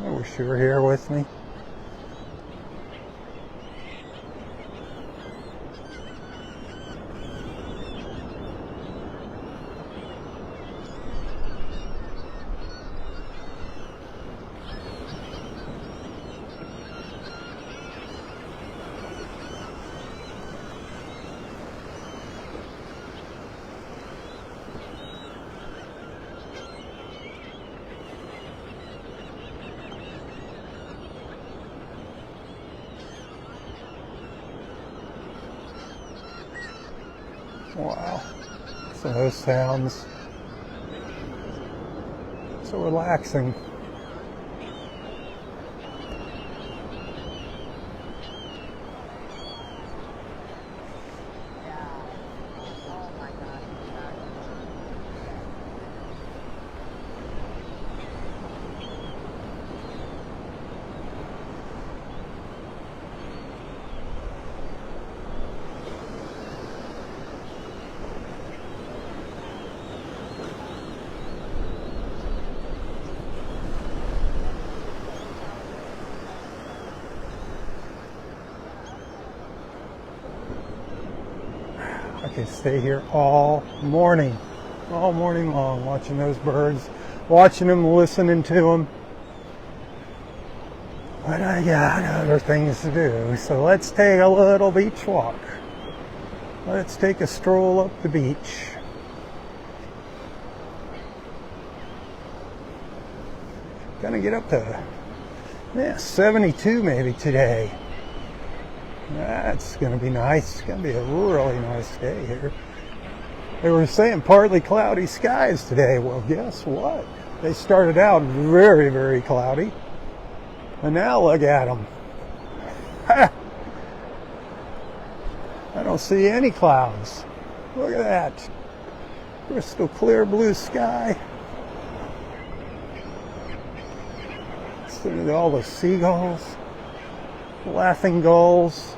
I wish you were here with me. Wow, so those sounds, so relaxing. I could stay here all morning long, watching those birds, watching them, listening to them. But I got other things to do, so let's take a little beach walk. Let's take a stroll up the beach. Gonna get up to 72 maybe today. That's going to be nice. It's going to be a really nice day here. They were saying partly cloudy skies today. Well, guess what? They started out very, very cloudy. And now look at them. I don't see any clouds. Look at that. Crystal clear blue sky. Listen to all the seagulls, laughing gulls.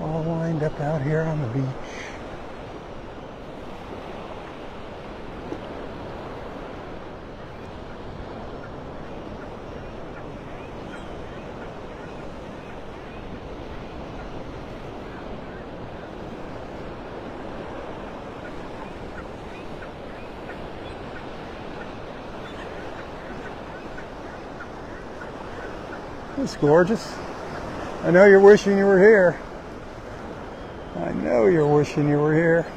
All lined up out here on the beach. It's gorgeous. I know you're wishing you were here. I know you're wishing you were here.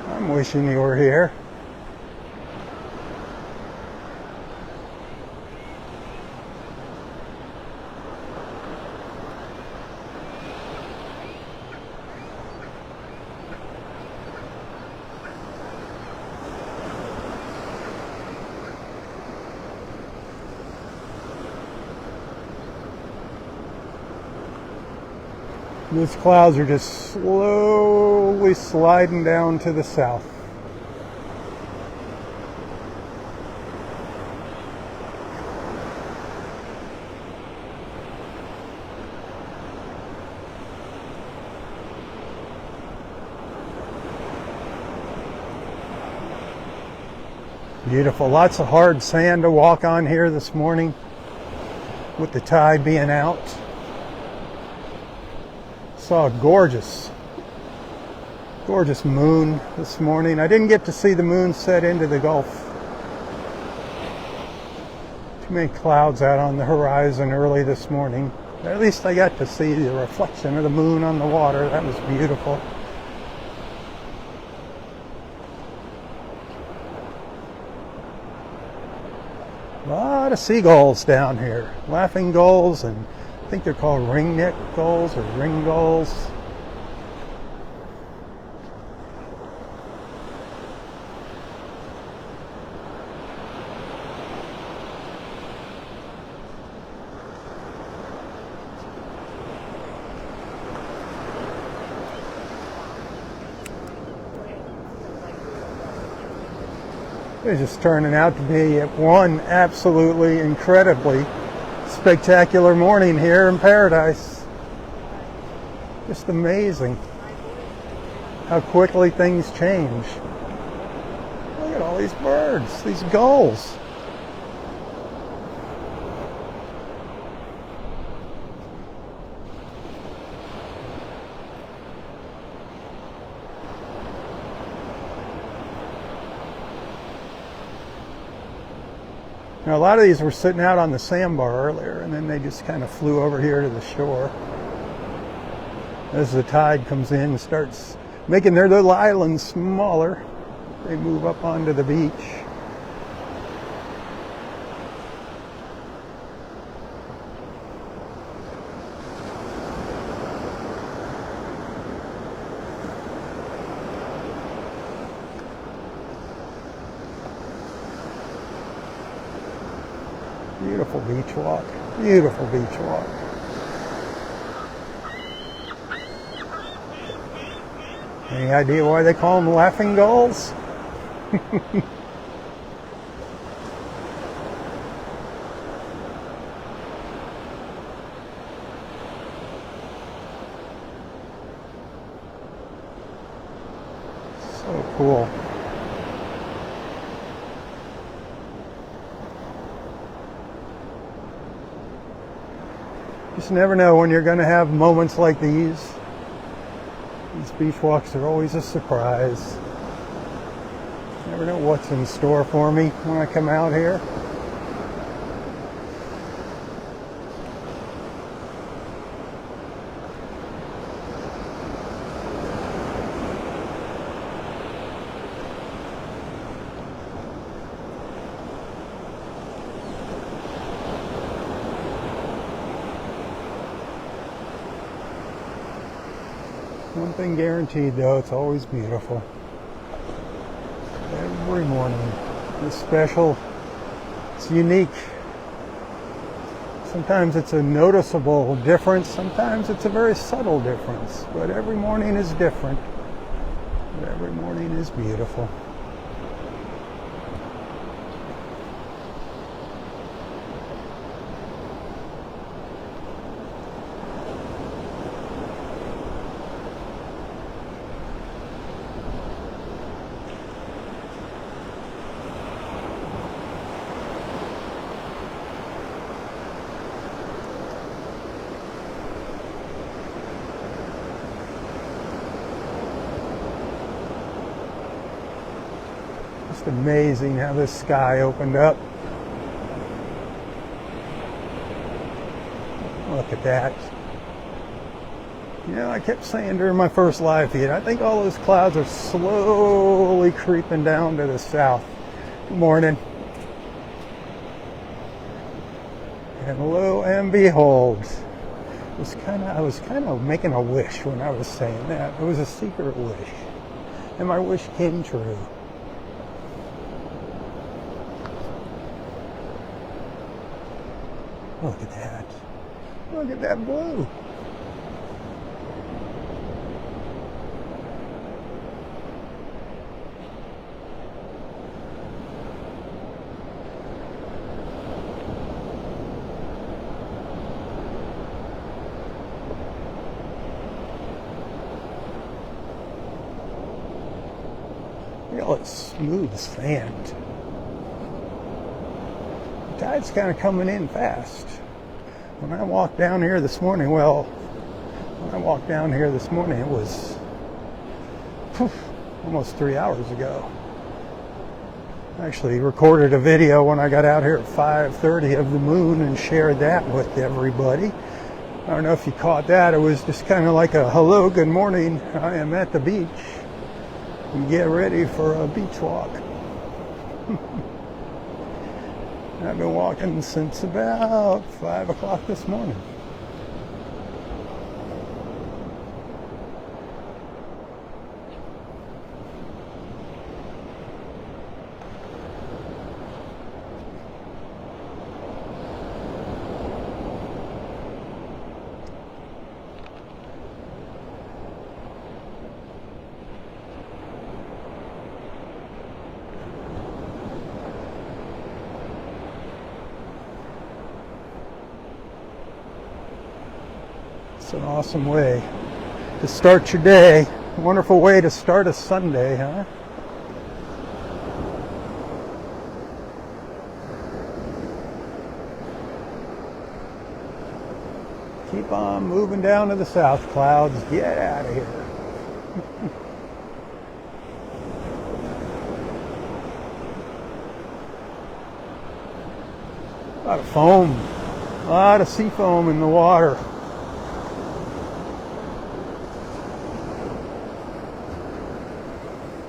I'm wishing you were here. These clouds are just slowly sliding down to the south. Beautiful. Lots of hard sand to walk on here this morning with the tide being out. Saw a gorgeous moon this morning. I didn't get to see the moon set into the Gulf. Too many clouds out on the horizon early this morning. At least I got to see the reflection of the moon on the water. That was beautiful. A lot of seagulls down here. Laughing gulls, and I think they're called ringneck gulls or ring gulls. It's just turning out to be one absolutely incredibly spectacular morning here in paradise. Just amazing how quickly things change. Look at all these birds, these gulls. Now, a lot of these were sitting out on the sandbar earlier, and then they just kind of flew over here to the shore. As the tide comes in and starts making their little islands smaller, they move up onto the beach. Beautiful beach walk. Beautiful beach walk. Any idea why they call them laughing gulls? So cool. Just never know when you're going to have moments like these. These beach walks are always a surprise. Never know what's in store for me when I come out here. One thing guaranteed though, it's always beautiful. Every morning. It's special. It's unique. Sometimes it's a noticeable difference. Sometimes it's a very subtle difference. But every morning is different. But every morning is beautiful. Just amazing how this sky opened up. Look at that. You know, I kept saying during my first live feed, I think all those clouds are slowly creeping down to the south. Good morning. And lo and behold, I was kind of making a wish when I was saying that. It was a secret wish. And my wish came true. Look at that. Look at that blue. Look at all that smooth sand. The tide's kind of coming in fast. When I walked down here this morning, it was almost 3 hours ago. I actually recorded a video when I got out here at 5:30 of the moon and shared that with everybody. I don't know if you caught that. It was just kind of like a hello, good morning. I am at the beach. And get ready for a beach walk. I've been walking since about 5 o'clock this morning. It's an awesome way to start your day. Wonderful way to start a Sunday, huh? Keep on moving down to the south, clouds. Get out of here. A lot of foam. A lot of sea foam in the water.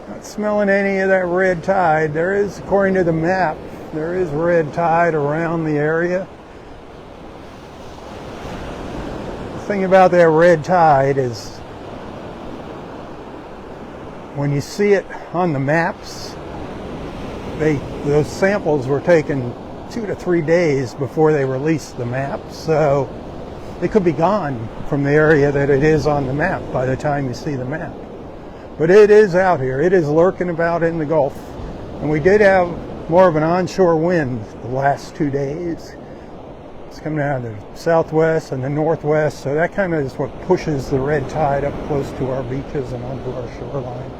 Not smelling any of that red tide. There is, according to the map, there is red tide around the area. The thing about that red tide is when you see it on the maps, those samples were taken 2 to 3 days before they released the map, so it could be gone from the area that it is on the map by the time you see the map. But it is out here. It is lurking about in the Gulf. And we did have more of an onshore wind the last 2 days. It's coming out of the southwest and the northwest, so that kind of is what pushes the red tide up close to our beaches and onto our shoreline.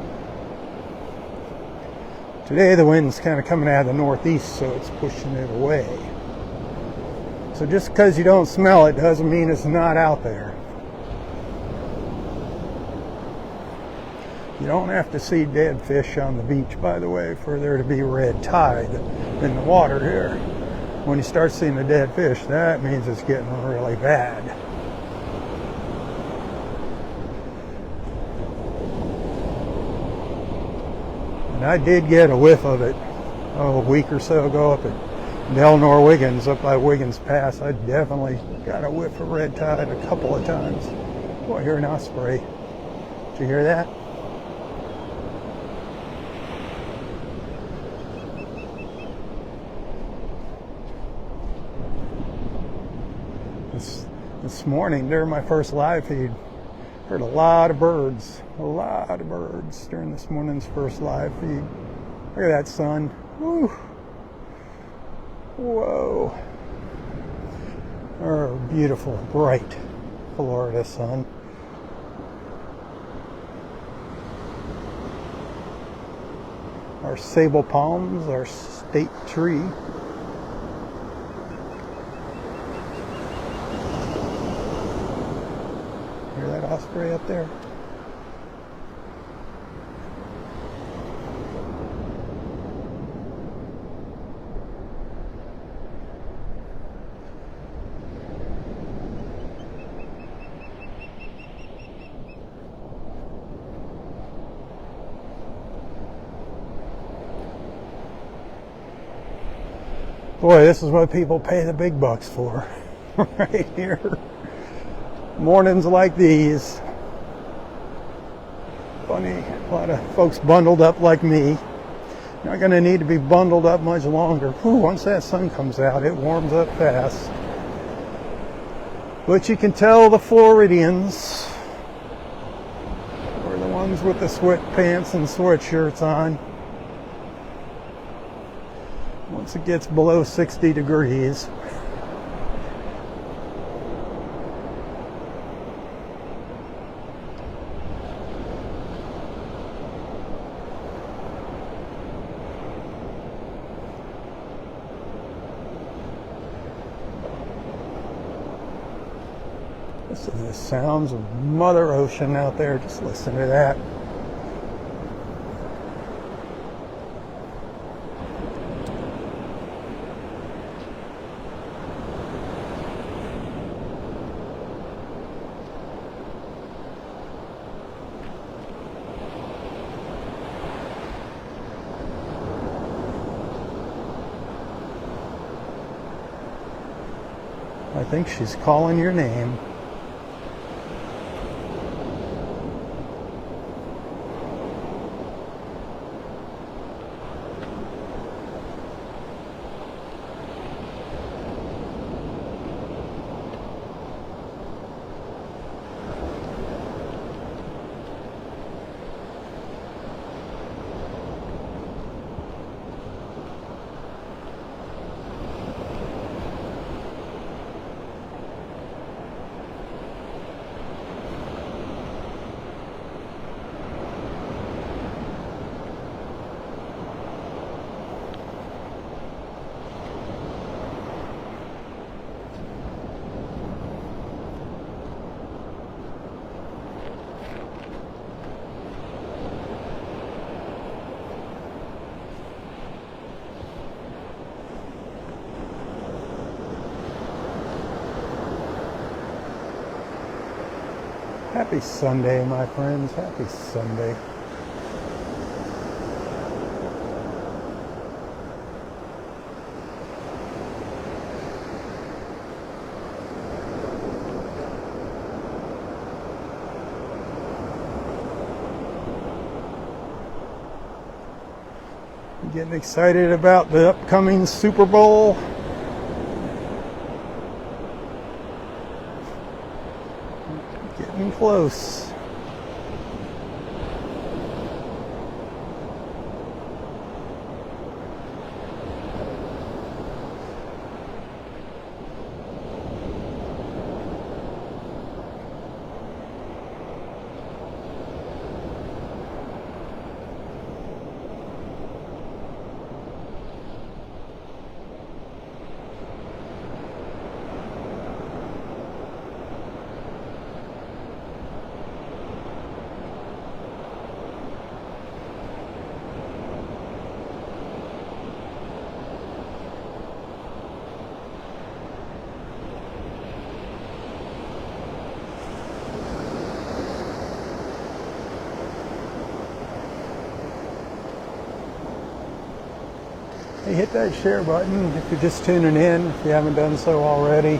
Today the wind's kind of coming out of the northeast, so it's pushing it away. So just because you don't smell it doesn't mean it's not out there. You don't have to see dead fish on the beach, by the way, for there to be red tide in the water here. When you start seeing the dead fish, that means it's getting really bad. And I did get a whiff of it a week or so ago up at Delnor Wiggins, up by Wiggins Pass. I definitely got a whiff of red tide a couple of times. Boy, I hear an osprey. Did you hear that? This morning during my first live feed, heard a lot of birds during this morning's first live feed. Look at that sun. Woo. Whoa. Our beautiful, bright Florida sun. Our sable palms, our state tree. Hear that osprey up there? Boy, this is what people pay the big bucks for, right here. Mornings like these. Funny, a lot of folks bundled up like me. Not going to need to be bundled up much longer. Whew, once that sun comes out, it warms up fast. But you can tell the Floridians, or the ones with the sweatpants and sweatshirts on, once it gets below 60 degrees, this is the sounds of Mother Ocean out there. Just listen to that. I think she's calling your name. Happy Sunday, my friends. Happy Sunday. Getting excited about the upcoming Super Bowl. Getting close. Hey, hit that share button if you're just tuning in, if you haven't done so already.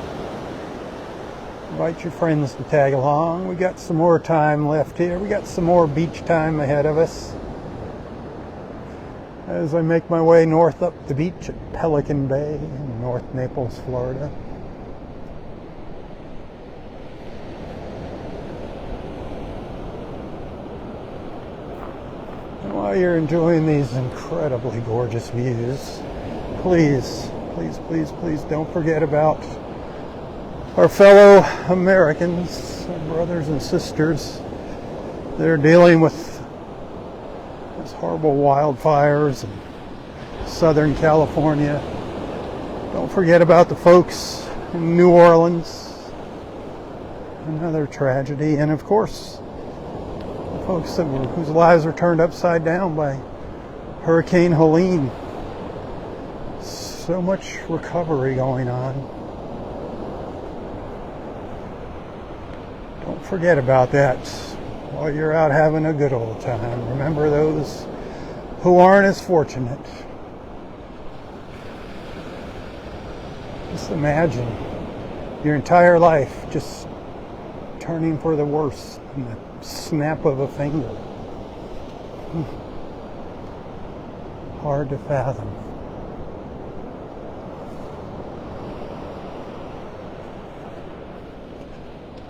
Invite your friends to tag along. We got some more time left here. We got some more beach time ahead of us. As I make my way north up the beach at Pelican Bay in North Naples, Florida. While you're enjoying these incredibly gorgeous views, please, please, please, please don't forget about our fellow Americans, our brothers and sisters that are dealing with these horrible wildfires in Southern California. Don't forget about the folks in New Orleans, another tragedy, and of course, folks whose lives were turned upside down by Hurricane Helene. So much recovery going on. Don't forget about that while you're out having a good old time. Remember those who aren't as fortunate. Just imagine your entire life just turning for the worse in the snap of a finger. Hard to fathom.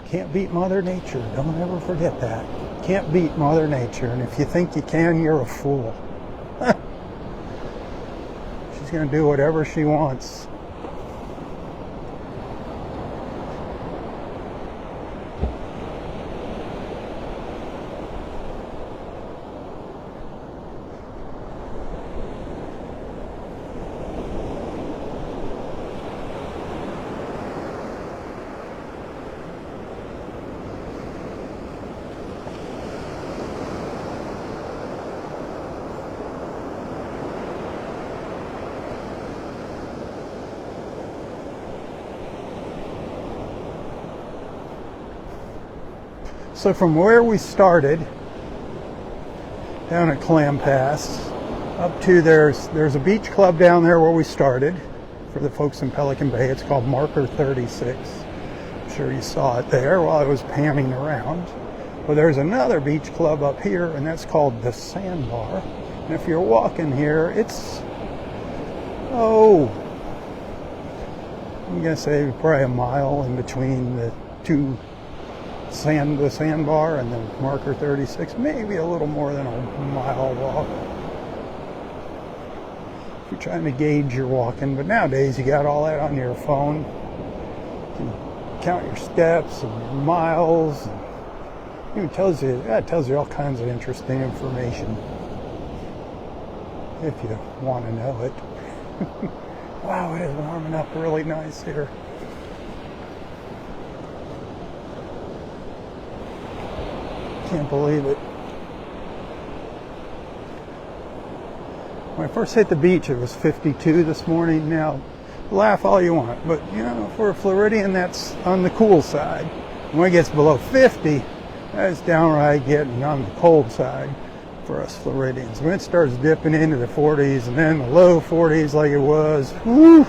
Can't beat Mother Nature. Don't ever forget that. Can't beat Mother Nature. And if you think you can, you're a fool. She's going to do whatever she wants. So from where we started, down at Clam Pass, up to there's a beach club down there where we started, for the folks in Pelican Bay. It's called Marker 36. I'm sure you saw it there while I was panning around. Well, there's another beach club up here, and that's called the Sandbar. And if you're walking here, it's, I'm gonna say probably a mile in between the two, the Sandbar and the Marker 36, maybe a little more than a mile walk. If you're trying to gauge your walking, but nowadays you got all that on your phone. You can count your steps and your miles. And it tells you all kinds of interesting information if you want to know it. Wow, it is warming up really nice here. Can't believe it. When I first hit the beach, it was 52 this morning. Now, laugh all you want, but you know, for a Floridian, that's on the cool side. When it gets below 50, That's downright getting on the cold side for us Floridians. When it starts dipping into the 40s and then the low 40s like it was, whew,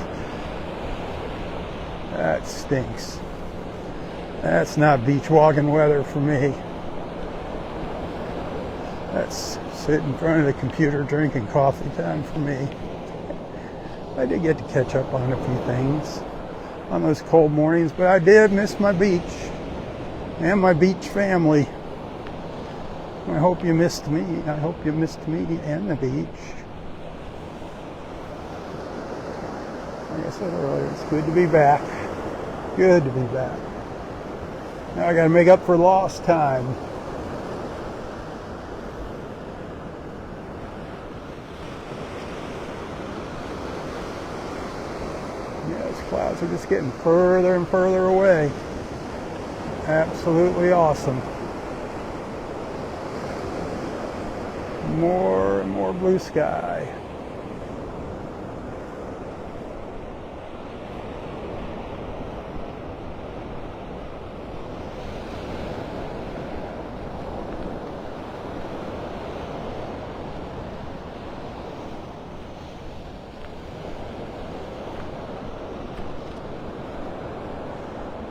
that stinks. That's not beach walking weather for me. That's sit in front of the computer drinking coffee time for me. I did get to catch up on a few things on those cold mornings, but I did miss my beach and my beach family. I hope you missed me. I hope you missed me and the beach. Like I said earlier, it's good to be back. Good to be back. Now I got to make up for lost time. Yeah, those clouds are just getting further and further away. Absolutely awesome. More and more blue sky.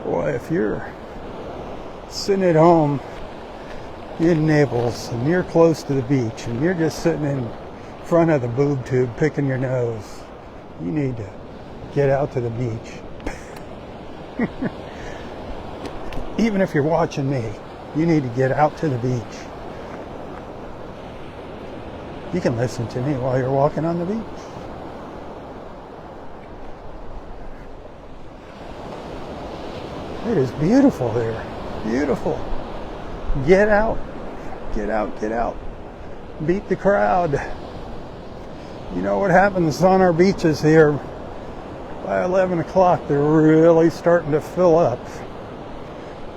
Boy, if you're sitting at home in Naples and you're close to the beach and you're just sitting in front of the boob tube picking your nose, you need to get out to the beach. Even if you're watching me, you need to get out to the beach. You can listen to me while you're walking on the beach. It is beautiful there. Beautiful. Get out. Get out. Get out. Beat the crowd. You know what happens on our beaches here? By 11 o'clock, they're really starting to fill up.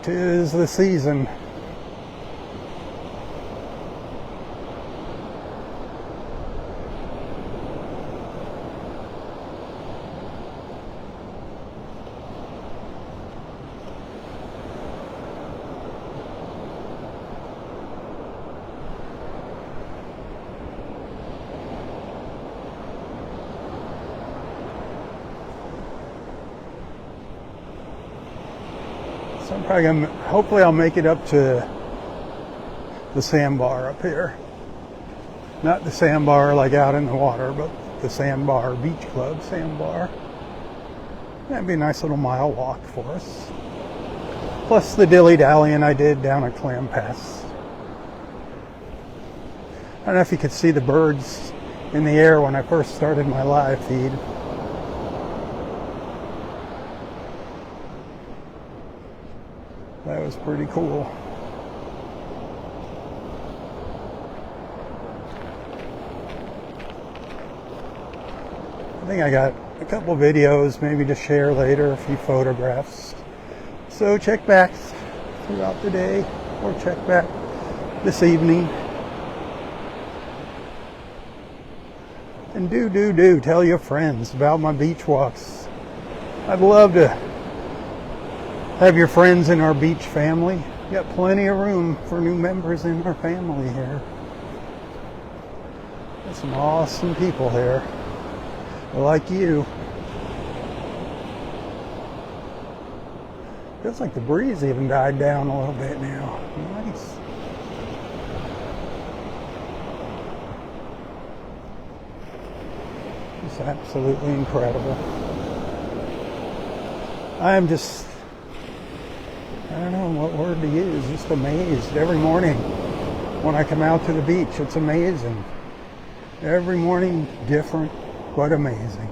'Tis the season. So I'm probably gonna, hopefully I'll make it up to the sandbar up here. Not the sandbar like out in the water, but the sandbar, beach club sandbar. That'd be a nice little mile walk for us. Plus the dilly-dallying I did down at Clam Pass. I don't know if you could see the birds in the air when I first started my live feed. That was pretty cool. I think I got a couple videos maybe to share later, a few photographs. So check back throughout the day or check back this evening. And do tell your friends about my beach walks. I'd love to have your friends in our beach family. Got plenty of room for new members in our family here. Got some awesome people here, like you. Feels like the breeze even died down a little bit now. Nice. It's absolutely incredible. I am just, I don't know what word to use, just amazed every morning when I come out to the beach. It's amazing. Every morning different, but amazing.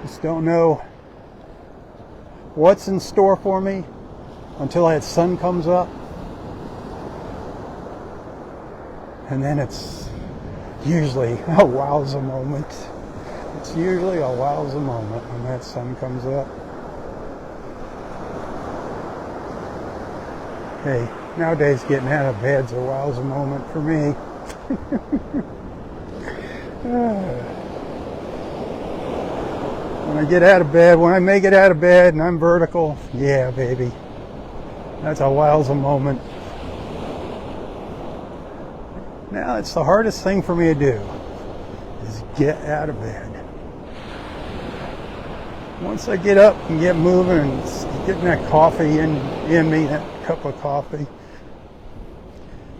Just don't know what's in store for me until that sun comes up. And then it's usually a wowza moment. It's usually a wowza moment when that sun comes up. Hey, nowadays getting out of bed's a wowza moment for me. When I get out of bed, when I make it out of bed and I'm vertical, yeah, baby. That's a wowza moment. Now, it's the hardest thing for me to do, is get out of bed. Once I get up and get moving and getting that coffee in me, that cup of coffee,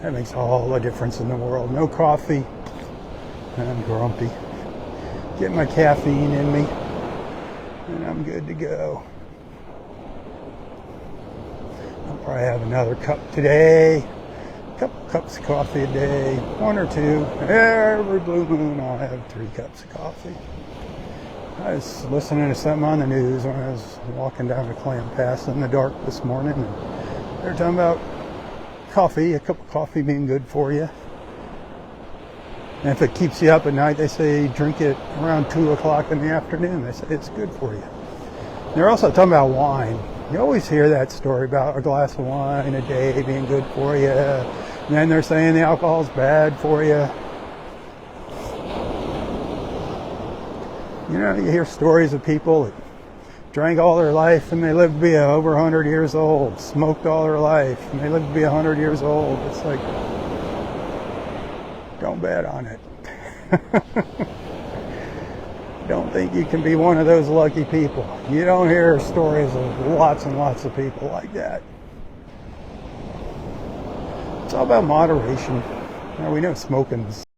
that makes all the difference in the world. No coffee, I'm grumpy. Get my caffeine in me, and I'm good to go. I'll probably have another cup today. Couple cups of coffee a day, 1 or 2. Every blue moon I'll have 3 cups of coffee. I was listening to something on the news when I was walking down the Clam Pass in the dark this morning, and they were talking about coffee, a cup of coffee being good for you. And if it keeps you up at night, they say drink it around 2 o'clock in the afternoon. They say it's good for you. They're also talking about wine. You always hear that story about a glass of wine a day being good for you. And then they're saying the alcohol's bad for you. You know, you hear stories of people that drank all their life and they lived to be over 100 years old, smoked all their life and they lived to be 100 years old. It's like, don't bet on it. Don't think you can be one of those lucky people. You don't hear stories of lots and lots of people like that. It's all about moderation. Now, we know smoking's